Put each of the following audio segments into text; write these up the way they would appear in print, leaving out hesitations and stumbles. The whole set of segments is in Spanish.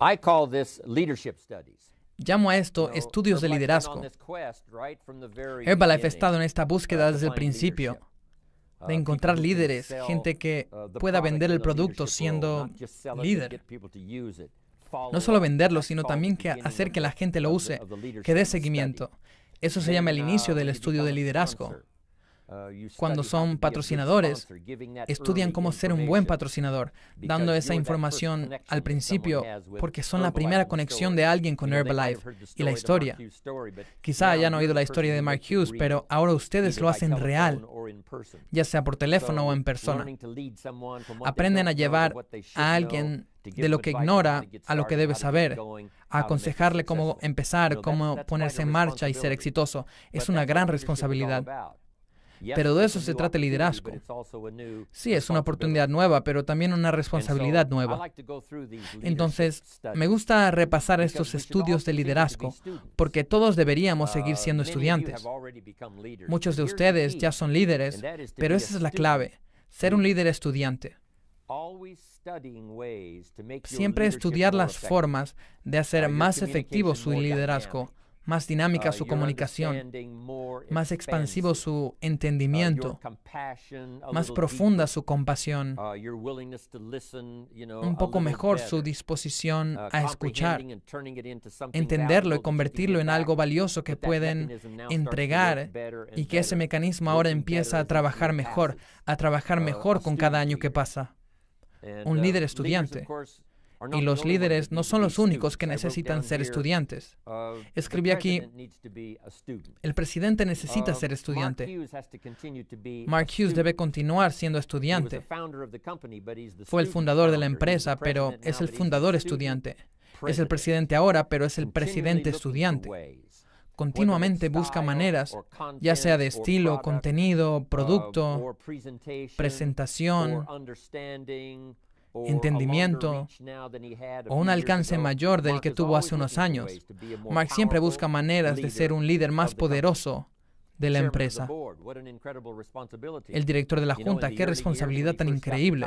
I call this leadership studies. Llamo a esto estudios de liderazgo. Herbalife ha estado en esta búsqueda desde el principio, de encontrar líderes, gente que pueda vender el producto siendo líder. No solo venderlo, sino también hacer que la gente lo use, que dé seguimiento. Eso se llama el inicio del estudio de liderazgo. Cuando son patrocinadores, estudian cómo ser un buen patrocinador, dando esa información al principio, porque son la primera conexión de alguien con Herbalife y la historia. Quizá hayan oído la historia de Mark Hughes, pero ahora ustedes lo hacen real, ya sea por teléfono o en persona. Aprenden a llevar a alguien de lo que ignora a lo que debe saber, a aconsejarle cómo empezar, cómo ponerse en marcha y ser exitoso. Es una gran responsabilidad. Pero de eso se trata el liderazgo. Sí, es una oportunidad nueva, pero también una responsabilidad nueva. Entonces, me gusta repasar estos estudios de liderazgo, porque todos deberíamos seguir siendo estudiantes. Muchos de ustedes ya son líderes, pero esa es la clave, ser un líder estudiante. Siempre estudiar las formas de hacer más efectivo su liderazgo, más dinámica su comunicación, más expansivo su entendimiento, más profunda su compasión, un poco mejor su disposición a escuchar, entenderlo y convertirlo en algo valioso que pueden entregar y que ese mecanismo ahora empieza a trabajar mejor con cada año que pasa. Un líder estudiante. Y los líderes no son los únicos que necesitan ser estudiantes. Escribí aquí, el presidente necesita ser estudiante. Mark Hughes debe continuar siendo estudiante. Fue el fundador de la empresa, pero es el fundador estudiante. Es el presidente ahora, pero es el presidente estudiante. Continuamente busca maneras, ya sea de estilo, contenido, producto, presentación, entendimiento o un alcance mayor del que tuvo hace unos años. Mark siempre busca maneras de ser un líder más poderoso de la empresa. El director de la Junta, qué responsabilidad tan increíble.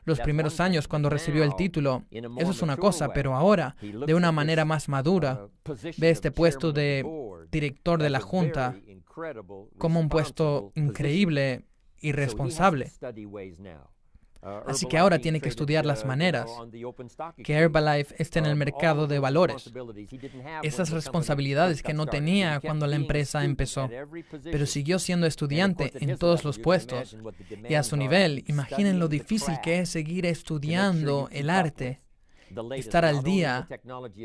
Los primeros años cuando recibió el título, eso es una cosa, pero ahora, de una manera más madura, ve este puesto de director de la Junta como un puesto increíble y responsable. Así que ahora tiene que estudiar las maneras que Herbalife esté en el mercado de valores. Esas responsabilidades que no tenía cuando la empresa empezó, pero siguió siendo estudiante en todos los puestos. Y a su nivel, imaginen lo difícil que es seguir estudiando el arte, estar al día,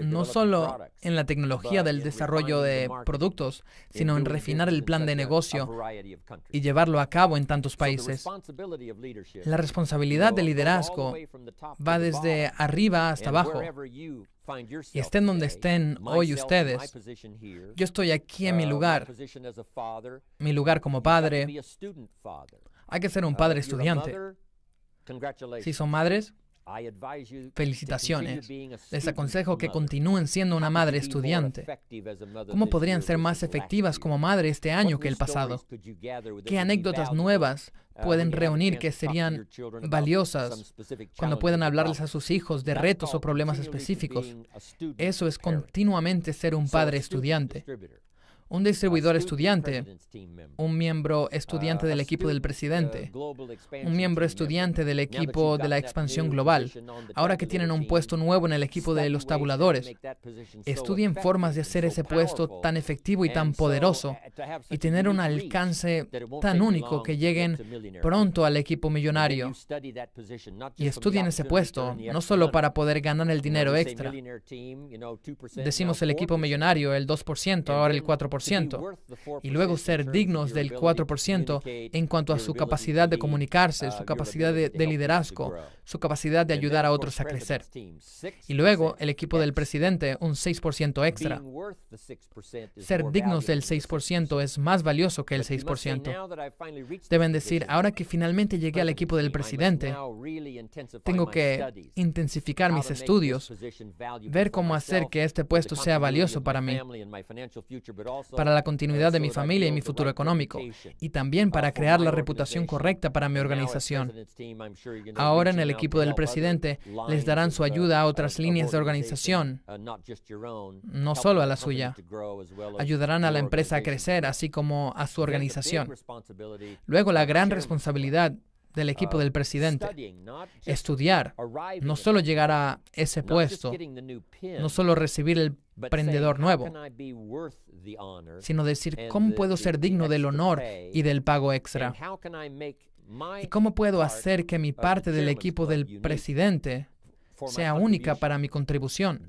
no solo en la tecnología del desarrollo de productos, sino en refinar el plan de negocio y llevarlo a cabo en tantos países. La responsabilidad de liderazgo va desde arriba hasta abajo. Y estén donde estén hoy ustedes, yo estoy aquí en mi lugar como padre. Hay que ser un padre estudiante. Si son madres, felicitaciones. Les aconsejo que continúen siendo una madre estudiante. ¿Cómo podrían ser más efectivas como madre este año que el pasado? ¿Qué anécdotas nuevas pueden reunir que serían valiosas cuando puedan hablarles a sus hijos de retos o problemas específicos? Eso es continuamente ser un padre estudiante. Un distribuidor estudiante, un miembro estudiante del equipo del presidente, un miembro estudiante del equipo de la expansión global, ahora que tienen un puesto nuevo en el equipo de los tabuladores. Estudien formas de hacer ese puesto tan efectivo y tan poderoso y tener un alcance tan único que lleguen pronto al equipo millonario. Y estudien ese puesto, no solo para poder ganar el dinero extra. Decimos el equipo millonario, el 2%, ahora el 4%. Y luego ser dignos del 4% en cuanto a su capacidad de comunicarse, su capacidad de liderazgo, su capacidad de ayudar a otros a crecer. Y luego el equipo del presidente, un 6% extra. Ser dignos del 6% es más valioso que el 6%. Deben decir, ahora que finalmente llegué al equipo del presidente, tengo que intensificar mis estudios, ver cómo hacer que este puesto sea valioso para mí, para la continuidad de mi familia y mi futuro económico, y también para crear la reputación correcta para mi organización. Ahora en el equipo del presidente les darán su ayuda a otras líneas de organización, no solo a la suya. Ayudarán a la empresa a crecer, así como a su organización. Luego, la gran responsabilidad del equipo del presidente: estudiar, no solo llegar a ese puesto, no solo recibir el prendedor nuevo, sino decir cómo puedo ser digno del honor y del pago extra. Y cómo puedo hacer que mi parte del equipo del presidente sea única para mi contribución.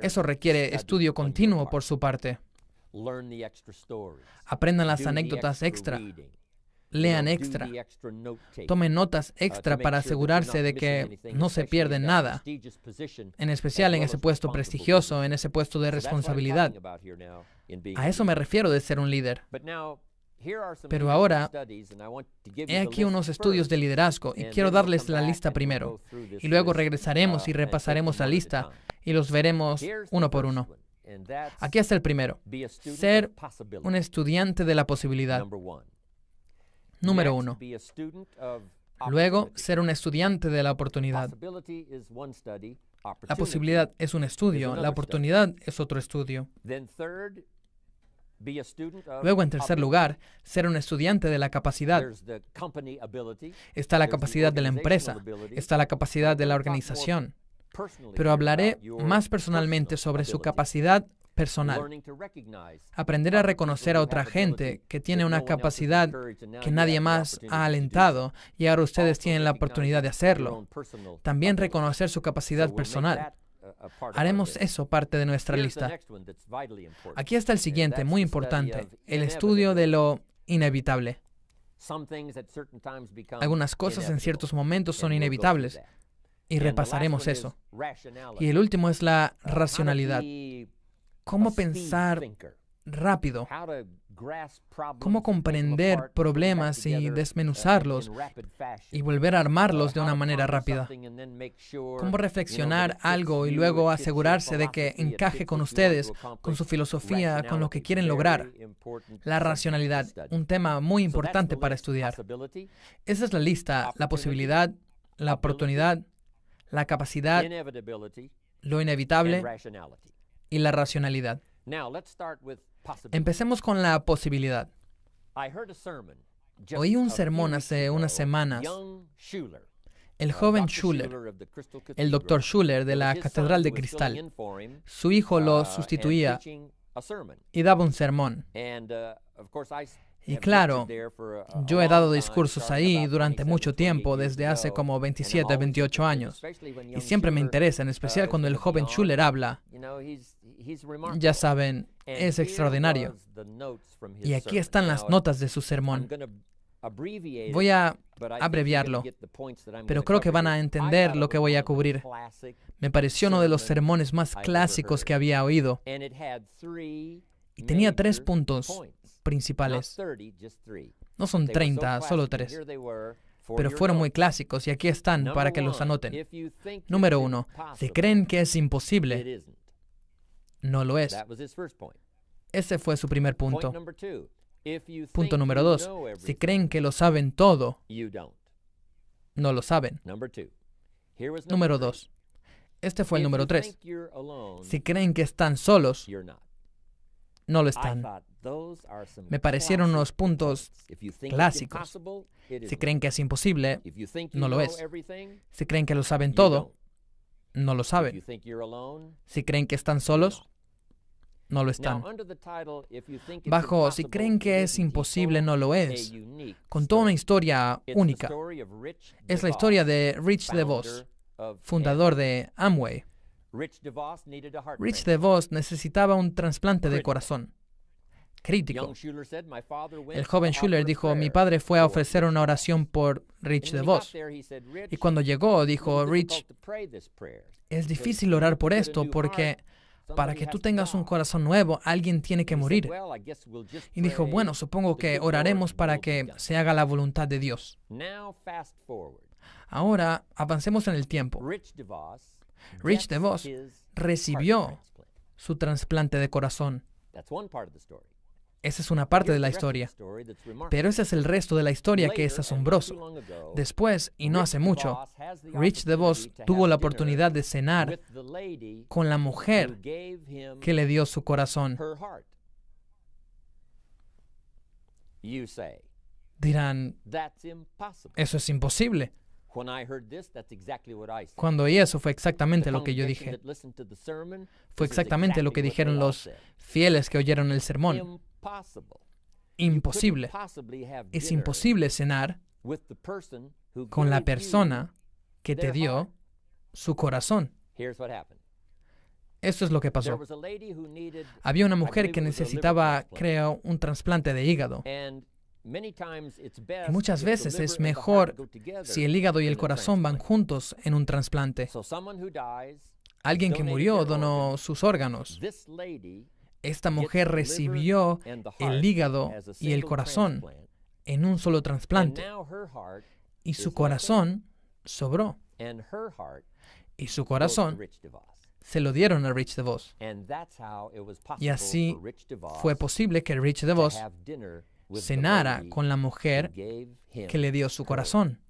Eso requiere estudio continuo por su parte. Aprendan las anécdotas extra. Lean extra. Tomen notas extra para asegurarse de que no se pierden nada, en especial en ese puesto prestigioso, en ese puesto de responsabilidad. A eso me refiero de ser un líder. Pero ahora, he aquí unos estudios de liderazgo y quiero darles la lista primero. Y luego regresaremos y repasaremos la lista y los veremos uno por uno. Aquí está el primero: ser un estudiante de la posibilidad. Número 1. Luego, ser un estudiante de la oportunidad. La posibilidad es un estudio, la oportunidad es otro estudio. Luego, en tercer lugar, ser un estudiante de la capacidad. Está la capacidad de la empresa, está la capacidad de la organización. Pero hablaré más personalmente sobre su capacidad personal. Aprender a reconocer a otra gente que tiene una capacidad que nadie más ha alentado y ahora ustedes tienen la oportunidad de hacerlo. También reconocer su capacidad personal. Haremos eso parte de nuestra lista. Aquí está el siguiente, muy importante: el estudio de lo inevitable. Algunas cosas en ciertos momentos son inevitables y repasaremos eso. Y el último es la racionalidad. Cómo pensar rápido, cómo comprender problemas y desmenuzarlos y volver a armarlos de una manera rápida. Cómo reflexionar algo y luego asegurarse de que encaje con ustedes, con su filosofía, con lo que quieren lograr. La racionalidad, un tema muy importante para estudiar. Esa es la lista: la posibilidad, la oportunidad, la capacidad, lo inevitable y la racionalidad. Empecemos con la posibilidad. Oí un sermón hace unas semanas. El joven Schuller, el Dr. Schuller de la Catedral de Cristal, su hijo lo sustituía y daba un sermón. Y claro, yo he dado discursos ahí durante mucho tiempo, desde hace como 27, 28 años. Y siempre me interesa, en especial cuando el joven Schuller habla. Ya saben, es extraordinario. Y aquí están las notas de su sermón. Voy a abreviarlo, pero creo que van a entender lo que voy a cubrir. Me pareció uno de los sermones más clásicos que había oído. Y tenía 3 puntos principales. No son 30, solo 3. Pero fueron muy clásicos y aquí están para que los anoten. Número 1. Si creen que es imposible, no lo es. Ese fue su primer punto. Punto número 2. Si creen que lo saben todo, no lo saben. Número 2. Este fue el número 3. Si creen que están solos, no lo están. Me parecieron unos puntos clásicos. Si creen que es imposible, no lo es. Si creen que lo saben todo, no lo saben. Si creen que están solos, no lo están. Bajo si creen que es imposible, no lo es, contó una historia única. Es la historia de Rich DeVos, fundador de Amway. Rich DeVos necesitaba un trasplante de corazón. Crítico. El joven Schuller dijo: mi padre fue a ofrecer una oración por Rich DeVos. Y cuando llegó, dijo: Rich, es difícil orar por esto porque para que tú tengas un corazón nuevo, alguien tiene que morir. Y dijo: bueno, supongo que oraremos para que se haga la voluntad de Dios. Ahora, avancemos en el tiempo. Rich DeVos recibió su trasplante de corazón. Esa es una parte de la historia. Pero ese es el resto de la historia que es asombroso. Después, y no hace mucho, Rich DeVos tuvo la oportunidad de cenar con la mujer que le dio su corazón. Dirán, eso es imposible. Cuando oí eso fue exactamente lo que yo dije. Fue exactamente lo que dijeron los fieles que oyeron el sermón. Imposible. Es imposible cenar con la persona que te dio su corazón. Esto es lo que pasó. Había una mujer que necesitaba, creo, un trasplante de hígado. Y muchas veces es mejor si el hígado y el corazón van juntos en un trasplante. Alguien que murió donó sus órganos. Esta mujer recibió el hígado y el corazón en un solo trasplante. Y su corazón sobró. Y su corazón se lo dieron a Rich DeVos. Y así fue posible que Rich DeVos cenara con la mujer que le dio su corazón.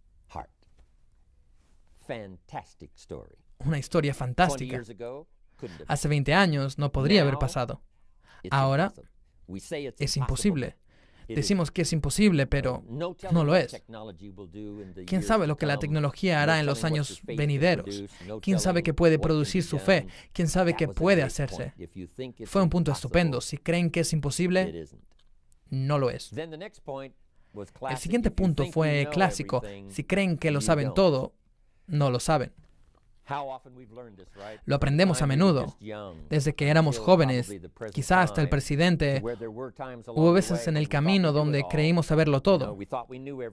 Una historia fantástica. Hace 20 años no podría haber pasado. Ahora es imposible. Decimos que es imposible, pero no lo es. ¿Quién sabe lo que la tecnología hará en los años venideros? ¿Quién sabe qué puede producir su fe? ¿Quién sabe qué puede hacerse? Fue un punto estupendo. Si creen que es imposible, no lo es. El siguiente punto fue clásico. Si creen que lo saben todo, no lo saben. Lo aprendemos a menudo, desde que éramos jóvenes, quizá hasta el presidente. Hubo veces en el camino donde creímos saberlo todo.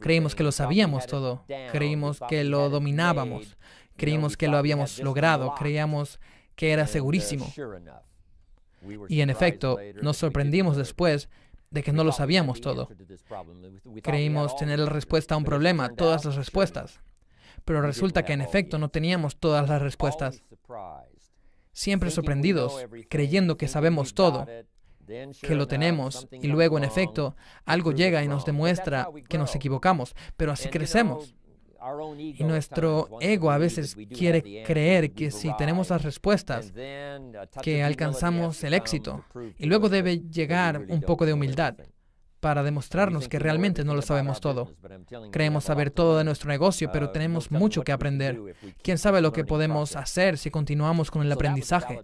Creímos que lo sabíamos todo. Creímos que lo dominábamos. Creímos que lo habíamos logrado. Creíamos que era segurísimo. Y en efecto, nos sorprendimos después de que no lo sabíamos todo. Creímos tener la respuesta a un problema, todas las respuestas. Pero resulta que en efecto no teníamos todas las respuestas. Siempre sorprendidos, creyendo que sabemos todo, que lo tenemos, y luego en efecto algo llega y nos demuestra que nos equivocamos. Pero así crecemos. Y nuestro ego a veces quiere creer que si tenemos las respuestas, que alcanzamos el éxito. Y luego debe llegar un poco de humildad para demostrarnos que realmente no lo sabemos todo. Creemos saber todo de nuestro negocio, pero tenemos mucho que aprender. ¿Quién sabe lo que podemos hacer si continuamos con el aprendizaje?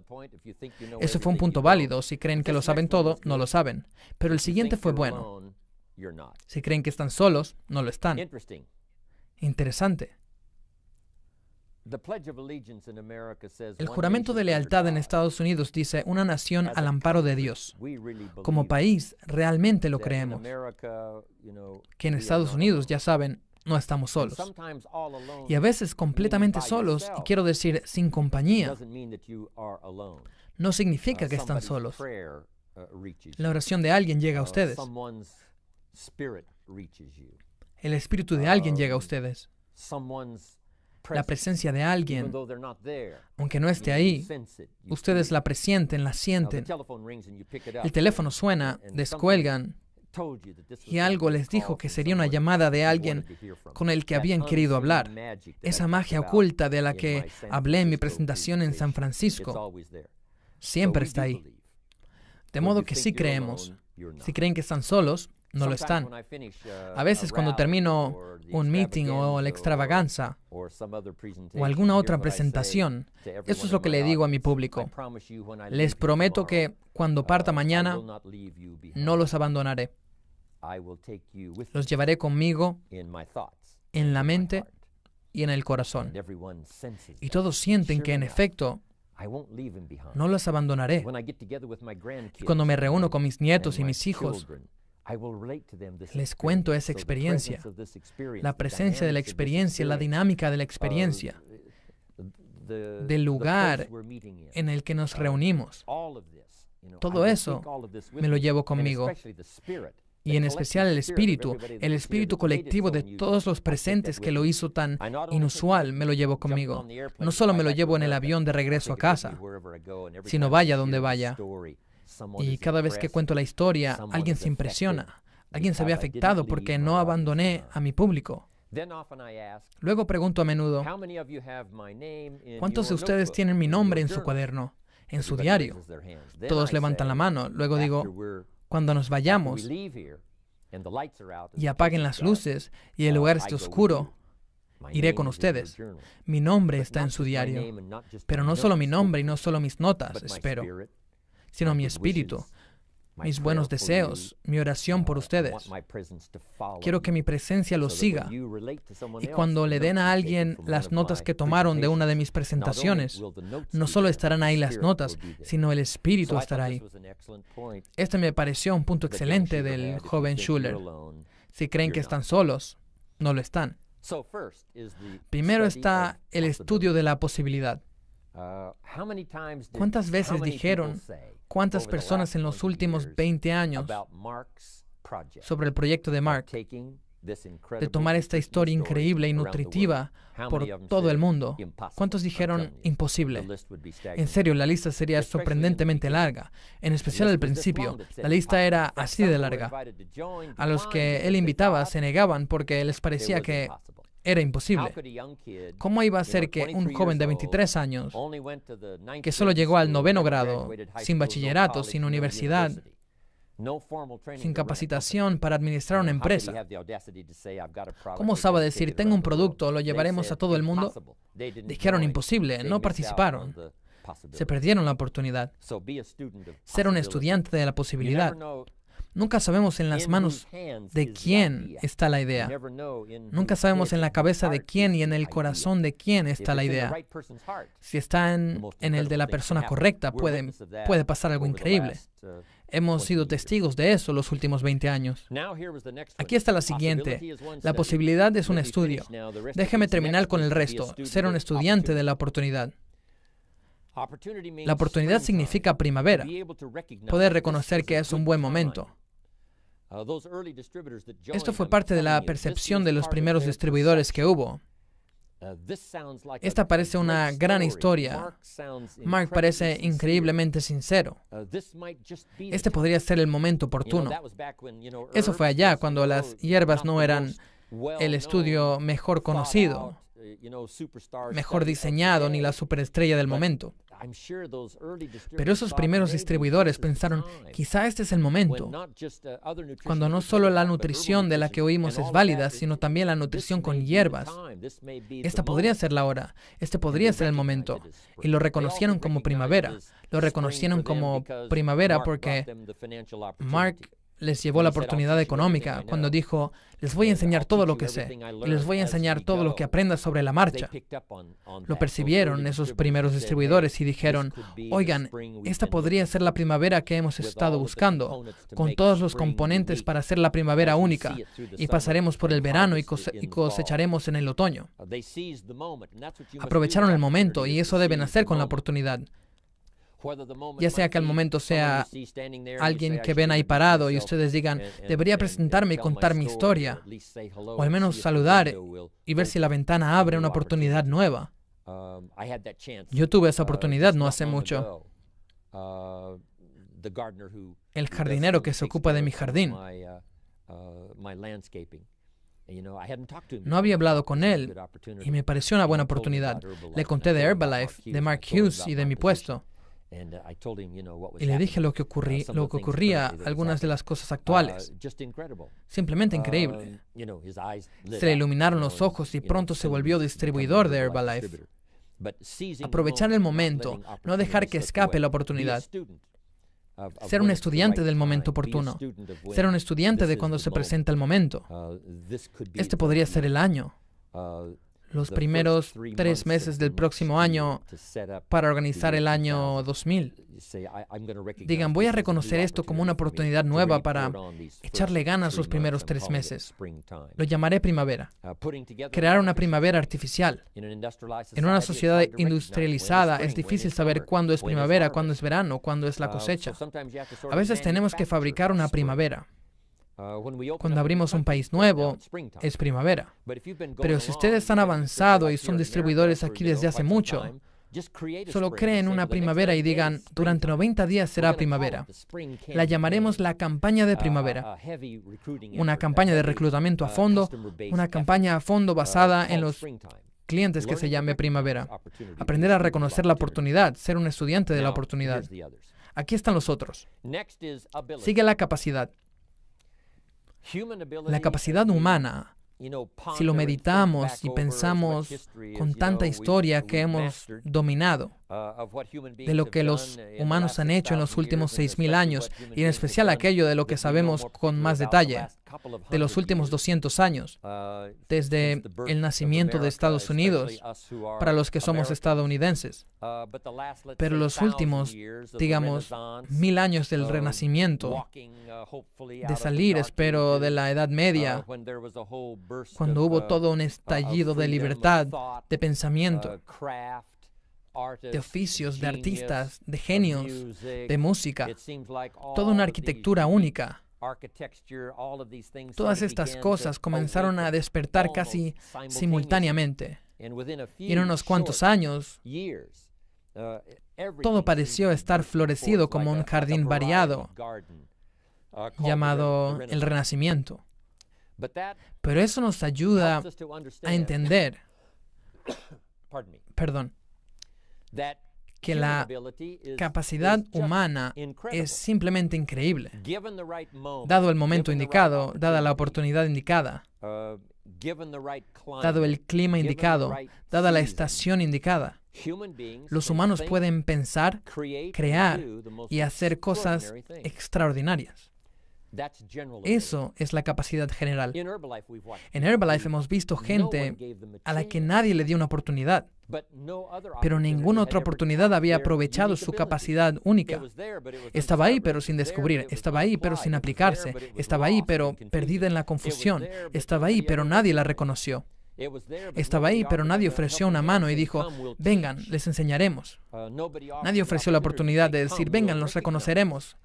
Eso fue un punto válido. Si creen que lo saben todo, no lo saben. Pero el siguiente fue bueno. Si creen que están solos, no lo están. Interesante. El juramento de lealtad en Estados Unidos dice una nación al amparo de Dios. Como país, realmente lo creemos. Que en Estados Unidos, ya saben, no estamos solos. Y a veces completamente solos, y quiero decir, sin compañía. No significa que están solos. La oración de alguien llega a ustedes. El espíritu de alguien llega a ustedes. La presencia de alguien, aunque no esté ahí, ustedes la presienten, la sienten. El teléfono suena, descuelgan, y algo les dijo que sería una llamada de alguien con el que habían querido hablar. Esa magia oculta de la que hablé en mi presentación en San Francisco, siempre está ahí. De modo que sí creemos. Si creen que están solos, no lo están. A veces cuando termino un meeting o la extravaganza o alguna otra presentación, eso es lo que le digo a mi público. Les prometo que cuando parta mañana, no los abandonaré. Los llevaré conmigo en la mente y en el corazón. Y todos sienten que en efecto no los abandonaré. Y cuando me reúno con mis nietos y mis hijos, les cuento esa experiencia, la presencia de la experiencia, la dinámica de la experiencia, del lugar en el que nos reunimos. Todo eso me lo llevo conmigo. Y en especial el espíritu colectivo de todos los presentes que lo hizo tan inusual, me lo llevo conmigo. No solo me lo llevo en el avión de regreso a casa, sino vaya donde vaya. Y cada vez que cuento la historia, alguien se impresiona. Alguien se ve afectado porque no abandoné a mi público. Luego pregunto a menudo, ¿cuántos de ustedes tienen mi nombre en su cuaderno, en su diario? Todos levantan la mano. Luego digo, cuando nos vayamos y apaguen las luces y el lugar esté oscuro, iré con ustedes. Mi nombre está en su diario, pero no solo mi nombre y no solo mis notas, espero, sino mi espíritu, mis buenos deseos, mi oración por ustedes. Quiero que mi presencia los siga. Y cuando le den a alguien las notas que tomaron de una de mis presentaciones, no solo estarán ahí las notas, sino el espíritu estará ahí. Este me pareció un punto excelente del joven Schuller. Si creen que están solos, no lo están. Primero está el estudio de la posibilidad. ¿Cuántas veces dijeron, cuántas personas en los últimos 20 años sobre el proyecto de Mark, de tomar esta historia increíble y nutritiva por todo el mundo? ¿Cuántos dijeron imposible? En serio, la lista sería sorprendentemente larga, en especial al principio. La lista era así de larga. A los que él invitaba se negaban porque les parecía que era imposible. ¿Cómo iba a ser que un joven de 23 años, que solo llegó al 9º grado, sin bachillerato, sin universidad, sin capacitación para administrar una empresa, cómo osaba decir, tengo un producto, lo llevaremos a todo el mundo? Dijeron imposible, no participaron. Se perdieron la oportunidad. Ser un estudiante de la posibilidad. Nunca sabemos en las manos de quién está la idea. Nunca sabemos en la cabeza de quién y en el corazón de quién está la idea. Si está en el de la persona correcta, puede pasar algo increíble. Hemos sido testigos de eso los últimos 20 años. Aquí está la siguiente. La posibilidad es un estudio. Déjeme terminar con el resto. Ser un estudiante de la oportunidad. La oportunidad significa primavera. Poder reconocer que es un buen momento. Esto fue parte de la percepción de los primeros distribuidores que hubo. Esta parece una gran historia. Mark parece increíblemente sincero. Este podría ser el momento oportuno. Eso fue allá, cuando las hierbas no eran el estudio mejor conocido, mejor diseñado, ni la superestrella del momento. Pero esos primeros distribuidores pensaron, quizá este es el momento, cuando no solo la nutrición de la que oímos es válida, sino también la nutrición con hierbas. Esta podría ser la hora, este podría ser el momento. Y lo reconocieron como primavera. Lo reconocieron como primavera porque Mark les llevó la oportunidad económica cuando dijo, les voy a enseñar todo lo que sé y les voy a enseñar todo lo que aprenda sobre la marcha. Lo percibieron esos primeros distribuidores y dijeron, oigan, esta podría ser la primavera que hemos estado buscando, con todos los componentes para hacer la primavera única, y pasaremos por el verano y cosecharemos en el otoño. Aprovecharon el momento y eso deben hacer con la oportunidad. Ya sea que al momento sea alguien que ven ahí parado y ustedes digan, debería presentarme y contar mi historia, o al menos saludar y ver si la ventana abre una oportunidad nueva. Yo tuve esa oportunidad no hace mucho. El jardinero que se ocupa de mi jardín. No había hablado con él y me pareció una buena oportunidad. Le conté de Herbalife, de Mark Hughes y de mi puesto. Y le dije lo que ocurría, algunas de las cosas actuales. Simplemente increíble. Se le iluminaron los ojos y pronto se volvió distribuidor de Herbalife. Aprovechar el momento, no dejar que escape la oportunidad. Ser un estudiante del momento oportuno. Ser un estudiante de cuando se presenta el momento. Este podría ser el año. Los primeros 3 meses del próximo año para organizar el año 2000. Digan, voy a reconocer esto como una oportunidad nueva para echarle ganas los primeros 3 meses. Lo llamaré primavera. Crear una primavera artificial. En una sociedad industrializada es difícil saber cuándo es primavera, cuándo es verano, cuándo es la cosecha. A veces tenemos que fabricar una primavera. Cuando abrimos un país nuevo, es primavera. Pero si ustedes han avanzado y son distribuidores aquí desde hace mucho, Solo creen una primavera y digan, durante 90 días será primavera. La llamaremos la campaña de primavera. Una campaña de reclutamiento a fondo, una campaña a fondo basada en los clientes que se llame primavera. Aprender a reconocer la oportunidad, ser un estudiante de la oportunidad. Aquí están los otros. Sigue la capacidad. La capacidad humana. Si lo meditamos y pensamos con tanta historia que hemos dominado, de lo que los humanos han hecho en los últimos 6.000 años, y en especial aquello de lo que sabemos con más detalle, de los últimos 200 años, desde el nacimiento de Estados Unidos, para los que somos estadounidenses. Pero los últimos, digamos, 1.000 años del Renacimiento, de salir, espero, de la Edad Media, cuando hubo todo un estallido de libertad, de pensamiento, de oficios, de artistas, de genios, de música, toda una arquitectura única. Todas estas cosas comenzaron a despertar casi simultáneamente. Y en unos cuantos años, todo pareció estar florecido como un jardín variado, llamado el Renacimiento. Pero eso nos ayuda a entender, que la capacidad humana es simplemente increíble. Dado el momento indicado, dada la oportunidad indicada, dado el clima indicado, dada la estación indicada, los humanos pueden pensar, crear y hacer cosas extraordinarias. Eso es la capacidad general. En Herbalife hemos visto gente a la que nadie le dio una oportunidad, pero ninguna otra oportunidad había aprovechado su capacidad única. Estaba ahí, pero sin descubrir. Estaba ahí, pero sin aplicarse. Estaba ahí, pero perdida en la confusión. Estaba ahí, pero nadie la reconoció. Estaba ahí, pero nadie ofreció una mano y dijo, vengan, les enseñaremos. Nadie ofreció la oportunidad de decir, vengan, los reconoceremos.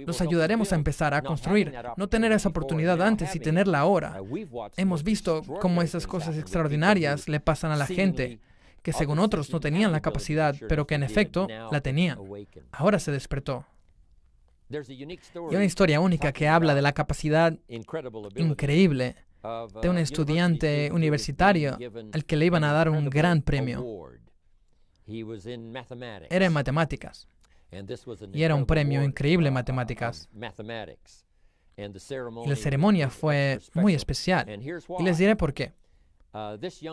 Los ayudaremos a empezar a construir. No tener esa oportunidad antes y tenerla ahora. Hemos visto cómo esas cosas extraordinarias le pasan a la gente, que según otros no tenían la capacidad, pero que en efecto la tenían. Ahora se despertó. Y una historia única que habla de la capacidad increíble de un estudiante universitario al que le iban a dar un gran premio. Era en matemáticas. Y era un premio increíble en matemáticas. Y la ceremonia fue muy especial. Y les diré por qué.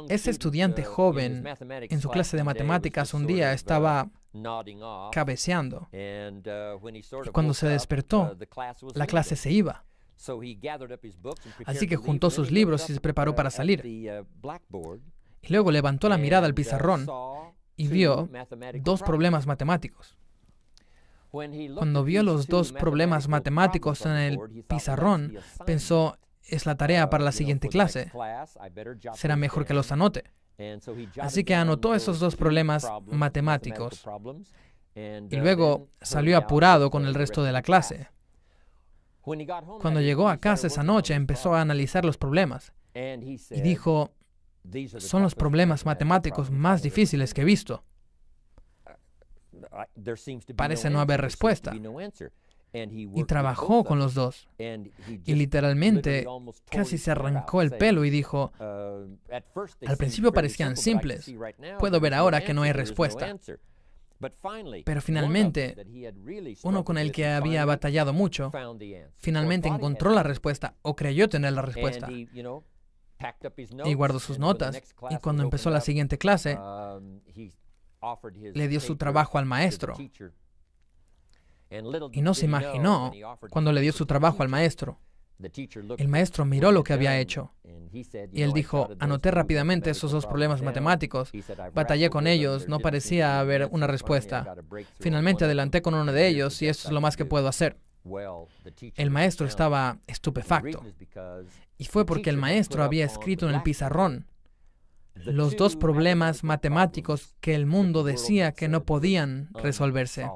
Ese estudiante joven en su clase de matemáticas un día estaba cabeceando. Y cuando se despertó, la clase se iba. Así que juntó sus libros y se preparó para salir. Y luego levantó la mirada al pizarrón y vio dos problemas matemáticos. Cuando vio los dos problemas matemáticos en el pizarrón, pensó, es la tarea para la siguiente clase. Será mejor que los anote. Así que anotó esos dos problemas matemáticos y luego salió apurado con el resto de la clase. Cuando llegó a casa esa noche, empezó a analizar los problemas y dijo, son los problemas matemáticos más difíciles que he visto. Parece no haber respuesta. Y trabajó con los dos. Y literalmente casi se arrancó el pelo y dijo, al principio parecían simples. Puedo ver ahora que no hay respuesta. Pero finalmente, uno con el que había batallado mucho, finalmente encontró la respuesta o creyó tener la respuesta. Y guardó sus notas. Y cuando empezó la siguiente clase, le dio su trabajo al maestro. Y no se imaginó cuando le dio su trabajo al maestro. El maestro miró lo que había hecho y él dijo, anoté rápidamente esos dos problemas matemáticos, batallé con ellos, no parecía haber una respuesta. Finalmente adelanté con uno de ellos y eso es lo más que puedo hacer. El maestro estaba estupefacto y fue porque el maestro había escrito en el pizarrón los dos problemas matemáticos que el mundo decía que no podían resolverse.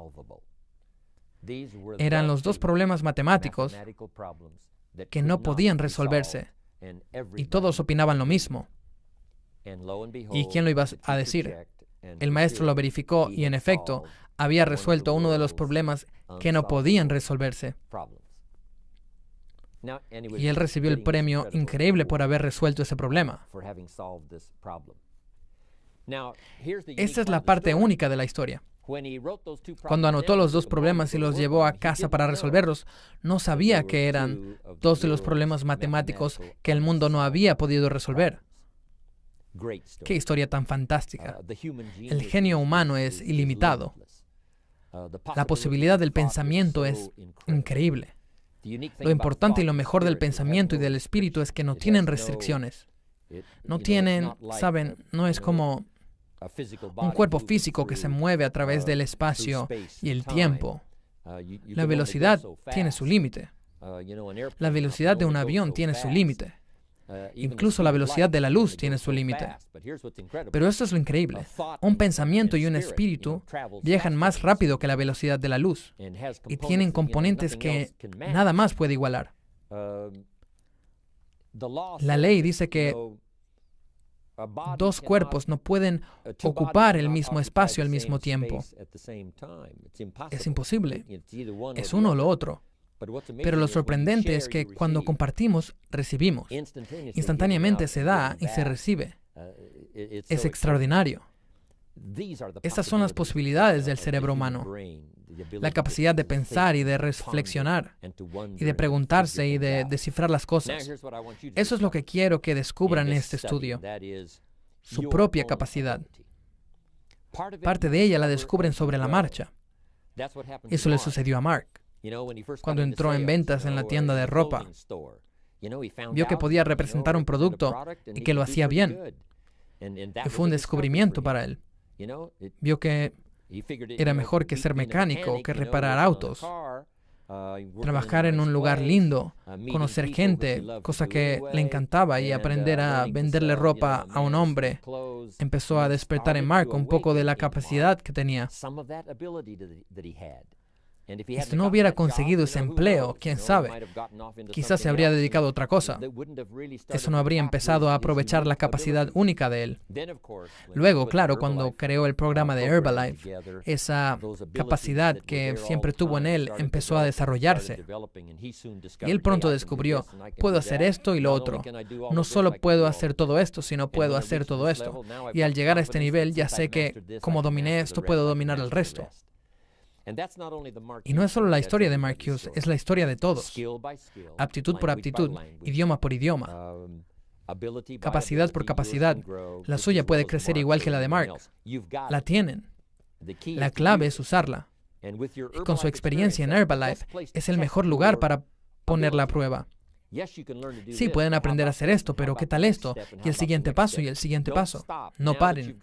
Eran los dos problemas matemáticos que no podían resolverse, y todos opinaban lo mismo. ¿Y quién lo iba a decir? El maestro lo verificó y, en efecto, había resuelto uno de los problemas que no podían resolverse. Y él recibió el premio increíble por haber resuelto ese problema. Esta es la parte única de la historia. Cuando anotó los dos problemas y los llevó a casa para resolverlos, no sabía que eran dos de los problemas matemáticos que el mundo no había podido resolver. ¡Qué historia tan fantástica! El genio humano es ilimitado. La posibilidad del pensamiento es increíble. Lo importante y lo mejor del pensamiento y del espíritu es que no tienen restricciones. No tienen, saben, no es como un cuerpo físico que se mueve a través del espacio y el tiempo. La velocidad tiene su límite. La velocidad de un avión tiene su límite. Incluso la velocidad de la luz tiene su límite. Pero esto es lo increíble. Un pensamiento y un espíritu viajan más rápido que la velocidad de la luz y tienen componentes que nada más puede igualar. La ley dice que dos cuerpos no pueden ocupar el mismo espacio al mismo tiempo. Es imposible. Es uno o lo otro. Pero lo sorprendente es que cuando compartimos, recibimos. Instantáneamente se da y se recibe. Es extraordinario. Estas son las posibilidades del cerebro humano. La capacidad de pensar y de reflexionar, y de preguntarse y de descifrar las cosas. Eso es lo que quiero que descubran en este estudio. Su propia capacidad. Parte de ella la descubren sobre la marcha. Eso le sucedió a Mark. Cuando entró en ventas en la tienda de ropa, vio que podía representar un producto y que lo hacía bien. Y fue un descubrimiento para él. Vio que era mejor que ser mecánico, que reparar autos, trabajar en un lugar lindo, conocer gente, cosa que le encantaba, y aprender a venderle ropa a un hombre. Empezó a despertar en Mark un poco de la capacidad que tenía. Si no hubiera conseguido ese empleo, quién sabe, quizás se habría dedicado a otra cosa. Eso no habría empezado a aprovechar la capacidad única de él. Luego, claro, cuando creó el programa de Herbalife, esa capacidad que siempre tuvo en él empezó a desarrollarse. Y él pronto descubrió, puedo hacer esto y lo otro. No solo puedo hacer todo esto, sino puedo hacer todo esto. Y al llegar a este nivel, ya sé que como dominé esto, puedo dominar el resto. Y no es solo la historia de Mark Hughes, es la historia de todos. Aptitud por aptitud, idioma por idioma, capacidad por capacidad. La suya puede crecer igual que la de Mark. La tienen. La clave es usarla. Y con su experiencia en Herbalife, es el mejor lugar para ponerla a prueba. Sí, pueden aprender a hacer esto, pero ¿qué tal esto? Y el siguiente paso, y el siguiente paso. No paren.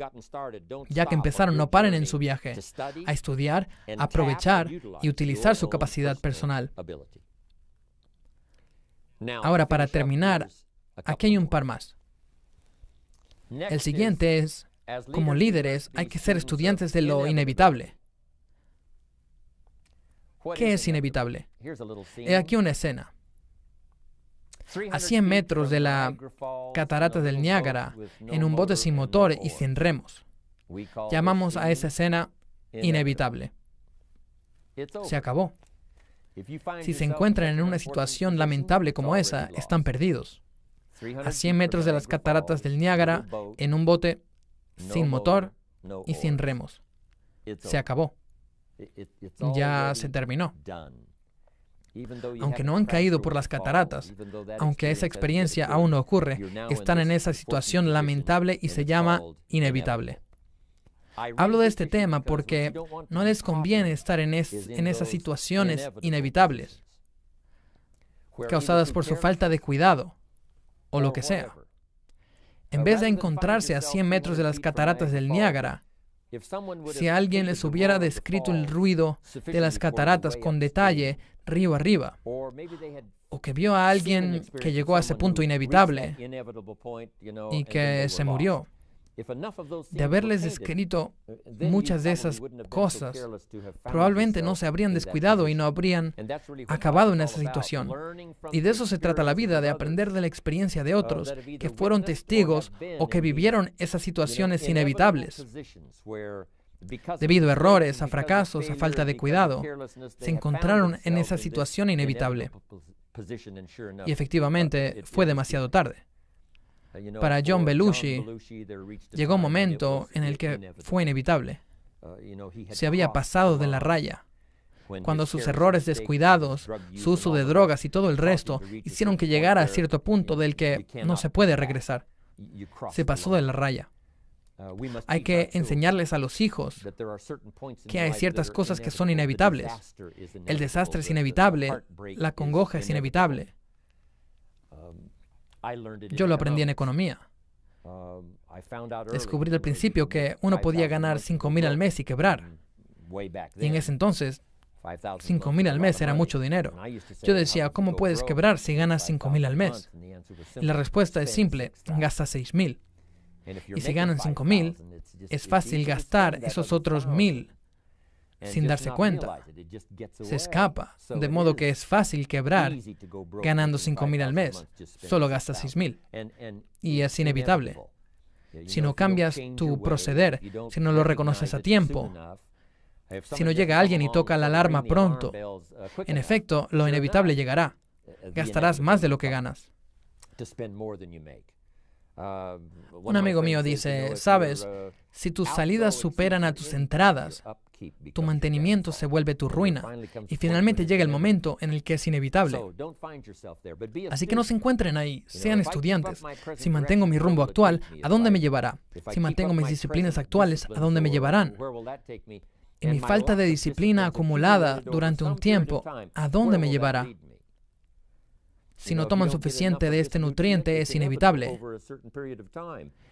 Ya que empezaron, no paren en su viaje a estudiar, aprovechar y utilizar su capacidad personal. Ahora, para terminar, aquí hay un par más. El siguiente es, como líderes, hay que ser estudiantes de lo inevitable. ¿Qué es inevitable? He aquí una escena. A 100 metros de la catarata del Niágara, en un bote sin motor y sin remos. Llamamos a esa escena inevitable. Se acabó. Si se encuentran en una situación lamentable como esa, están perdidos. A 100 metros de las cataratas del Niágara, en un bote sin motor y sin remos. Se acabó. Ya se terminó. Aunque no han caído por las cataratas, aunque esa experiencia aún no ocurre, están en esa situación lamentable y se llama inevitable. Hablo de este tema porque no les conviene estar en esas situaciones inevitables, causadas por su falta de cuidado, o lo que sea. En vez de encontrarse a 100 metros de las cataratas del Niágara, si alguien les hubiera descrito el ruido de las cataratas con detalle, río arriba, o que vio a alguien que llegó a ese punto inevitable y que se murió, De haberles descrito muchas de esas cosas, probablemente no se habrían descuidado y no habrían acabado en esa situación. Y de eso se trata la vida, de aprender de la experiencia de otros que fueron testigos o que vivieron esas situaciones inevitables. Debido a errores, a fracasos, a falta de cuidado, se encontraron en esa situación inevitable. Y efectivamente fue demasiado tarde. Para John Belushi, llegó un momento en el que fue inevitable. Se había pasado de la raya. Cuando sus errores descuidados, su uso de drogas y todo el resto hicieron que llegara a cierto punto del que no se puede regresar. Se pasó de la raya. Hay que enseñarles a los hijos que hay ciertas cosas que son inevitables. El desastre es inevitable, la congoja es inevitable. Yo lo aprendí en economía. Descubrí al principio que uno podía ganar $5,000 al mes y quebrar. Y en ese entonces, $5,000 al mes era mucho dinero. Yo decía, ¿cómo puedes quebrar si ganas $5,000 al mes? Y la respuesta es simple, gastas $6,000. Y si ganan $5,000, es fácil gastar esos otros $1,000 sin darse cuenta. Se escapa, de modo que es fácil quebrar ganando $5,000 al mes. Solo gastas $6,000. Y es inevitable. Si no cambias tu proceder, si no lo reconoces a tiempo, si no llega alguien y toca la alarma pronto, en efecto, lo inevitable llegará. Gastarás más de lo que ganas. Un amigo mío dice, ¿sabes? Si tus salidas superan a tus entradas, tu mantenimiento se vuelve tu ruina. Y finalmente llega el momento en el que es inevitable. Así que no se encuentren ahí, sean estudiantes. Si mantengo mi rumbo actual, ¿a dónde me llevará? Si mantengo mis disciplinas actuales, ¿a dónde me llevarán? Y mi falta de disciplina acumulada durante un tiempo, ¿a dónde me llevará? Si no toman suficiente de este nutriente, es inevitable.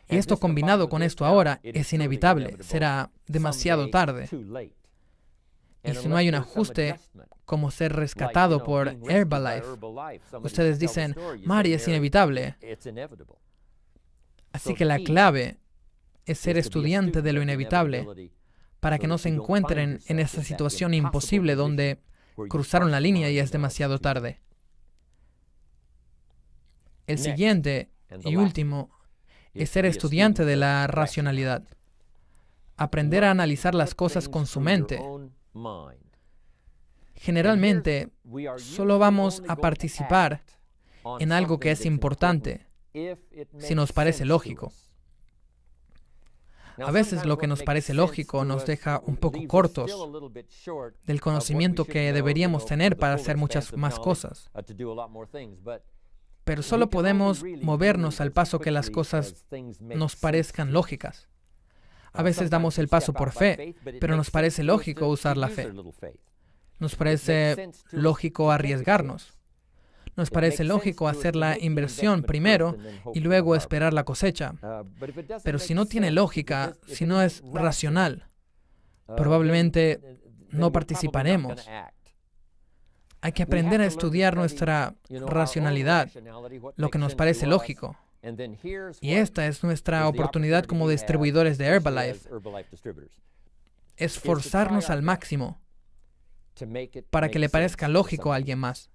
Y esto combinado con esto ahora, es inevitable. Será demasiado tarde. Y si no hay un ajuste, como ser rescatado por Herbalife, ustedes dicen, Mari, es inevitable. Así que la clave es ser estudiante de lo inevitable para que no se encuentren en esa situación imposible donde cruzaron la línea y es demasiado tarde. El siguiente y último es ser estudiante de la racionalidad. Aprender a analizar las cosas con su mente. Generalmente, solo vamos a participar en algo que es importante si nos parece lógico. A veces lo que nos parece lógico nos deja un poco cortos del conocimiento que deberíamos tener para hacer muchas más cosas. Pero solo podemos movernos al paso que las cosas nos parezcan lógicas. A veces damos el paso por fe, pero nos parece lógico usar la fe. Nos parece lógico arriesgarnos. Nos parece lógico hacer la inversión primero y luego esperar la cosecha. Pero si no tiene lógica, si no es racional, probablemente no participaremos. Hay que aprender a estudiar nuestra racionalidad, lo que nos parece lógico. Y esta es nuestra oportunidad como distribuidores de Herbalife. Esforzarnos al máximo para que le parezca lógico a alguien más.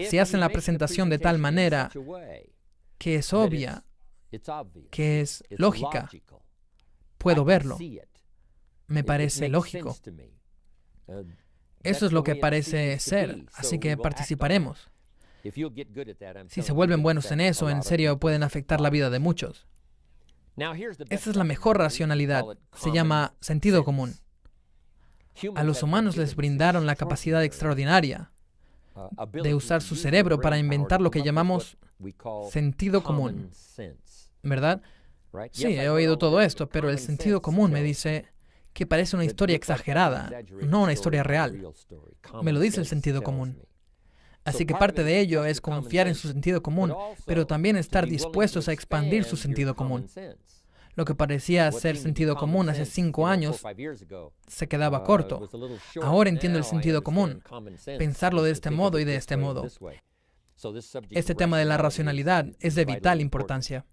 Si hacen la presentación de tal manera que es obvia, que es lógica, puedo verlo. Me parece lógico. Eso es lo que parece ser, así que participaremos. Si se vuelven buenos en eso, en serio pueden afectar la vida de muchos. Esa es la mejor racionalidad. Se llama sentido común. A los humanos les brindaron la capacidad extraordinaria de usar su cerebro para inventar lo que llamamos sentido común. ¿Verdad? Sí, he oído todo esto, pero el sentido común me dice que parece una historia exagerada, no una historia real. Me lo dice el sentido común. Así que parte de ello es confiar en su sentido común, pero también estar dispuestos a expandir su sentido común. Lo que parecía ser sentido común hace 5 años se quedaba corto. Ahora entiendo el sentido común, pensarlo de este modo y de este modo. Este tema de la racionalidad es de vital importancia.